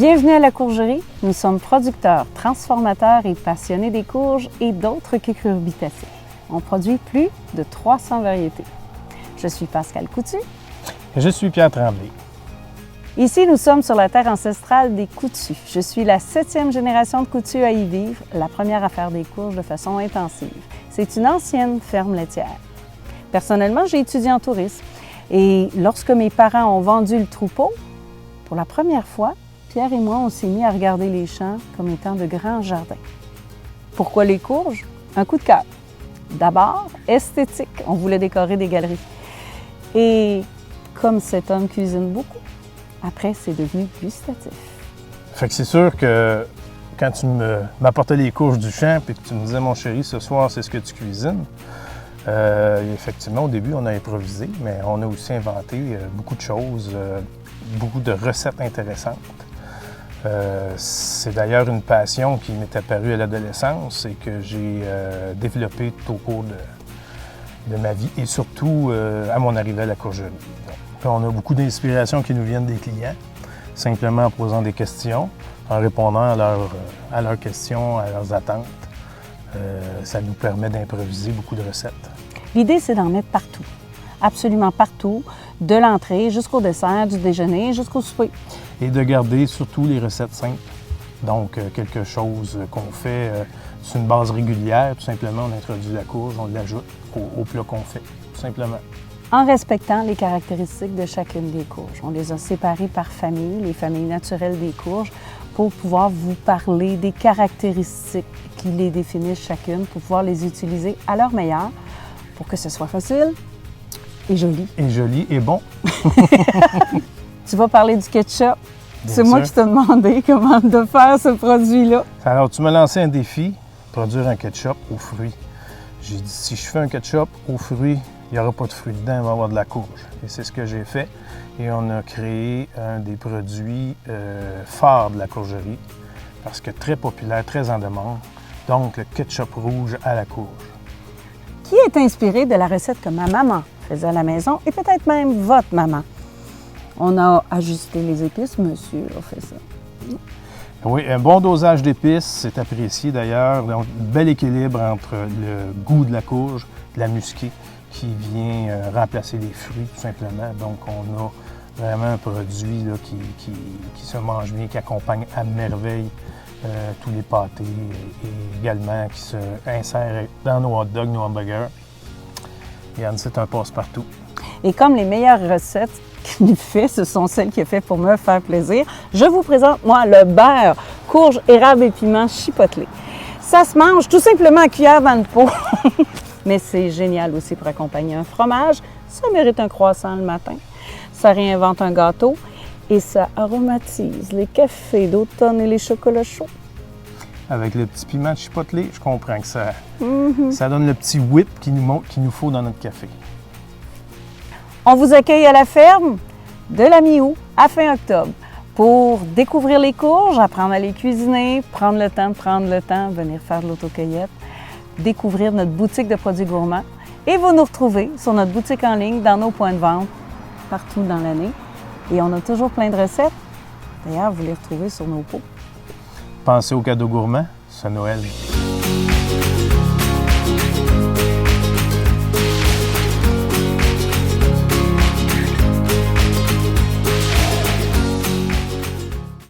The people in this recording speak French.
Bienvenue à la Courgerie. Nous sommes producteurs, transformateurs et passionnés des courges et d'autres cucurbitacées. On produit plus de 300 variétés. Je suis Pascale Coutu. Et je suis Pierre Tremblay. Ici, nous sommes sur la terre ancestrale des Coutus. Je suis la 7e génération de Coutus à y vivre, la première à faire des courges de façon intensive. C'est une ancienne ferme laitière. Personnellement, j'ai étudié en tourisme et lorsque mes parents ont vendu le troupeau, pour la première fois, Pierre et moi, on s'est mis à regarder les champs comme étant de grands jardins. Pourquoi les courges? Un coup de cœur. D'abord, esthétique. On voulait décorer des galeries. Et comme cet homme cuisine beaucoup, après, c'est devenu gustatif. Fait que c'est sûr que quand tu m'apportais les courges du champ et que tu me disais, mon chéri, ce soir, c'est ce que tu cuisines, effectivement, au début, on a improvisé, mais on a aussi inventé beaucoup de choses, beaucoup de recettes intéressantes. C'est d'ailleurs une passion qui m'est apparue à l'adolescence et que j'ai développée tout au cours de ma vie et surtout à mon arrivée à la courgerie. Donc, on a beaucoup d'inspirations qui nous viennent des clients, simplement en posant des questions, en répondant à leurs questions, à leurs attentes. Ça nous permet d'improviser beaucoup de recettes. L'idée, c'est d'en mettre partout, absolument partout, de l'entrée jusqu'au dessert, du déjeuner jusqu'au souper. Et de garder surtout les recettes simples. Donc, quelque chose qu'on fait sur une base régulière, tout simplement, on introduit la courge, on l'ajoute au plat qu'on fait, tout simplement. En respectant les caractéristiques de chacune des courges. On les a séparées par famille, les familles naturelles des courges, pour pouvoir vous parler des caractéristiques qui les définissent chacune, pour pouvoir les utiliser à leur meilleur, pour que ce soit facile et joli. Et joli et bon. Tu vas parler du ketchup. Bien C'est moi sûr. qui t'ai demandé comment de faire ce produit-là. Alors, tu m'as lancé un défi, produire un ketchup aux fruits. J'ai dit, si je fais un ketchup aux fruits, il n'y aura pas de fruits dedans, il va y avoir de la courge. Et c'est ce que j'ai fait. Et on a créé un des produits phares de la courgerie, parce que très populaire, très en demande. Donc, le ketchup rouge à la courge. Qui est inspiré de la recette que ma maman faisait à la maison et peut-être même votre maman. On a ajusté les épices, monsieur a fait ça. Oui, un bon dosage d'épices, c'est apprécié d'ailleurs. Donc, bel équilibre entre le goût de la courge, de la musquée, qui vient remplacer les fruits, tout simplement. Donc, on a vraiment un produit là, qui se mange bien, qui accompagne à merveille tous les pâtés et également qui se insère dans nos hot dogs, nos hamburgers. Yann, c'est un passe-partout. Et comme les meilleures recettes qu'il fait, ce sont celles qu'il a fait pour me faire plaisir, je vous présente, moi, le beurre, courge, érable et piment chipotelé. Ça se mange tout simplement à cuillère dans le pot. Mais c'est génial aussi pour accompagner un fromage. Ça mérite un croissant le matin. Ça réinvente un gâteau et ça aromatise les cafés d'automne et les chocolats chauds. Avec le petit piment chipotelé, je comprends que ça donne le petit whip qu'il nous faut dans notre café. On vous accueille à la ferme de la mi-août à fin octobre pour découvrir les courges, apprendre à les cuisiner, prendre le temps, venir faire de l'autocueillette, découvrir notre boutique de produits gourmands et vous nous retrouvez sur notre boutique en ligne, dans nos points de vente, partout dans l'année. Et on a toujours plein de recettes. D'ailleurs, vous les retrouvez sur nos pots. Pensez aux cadeaux gourmands, ce Noël.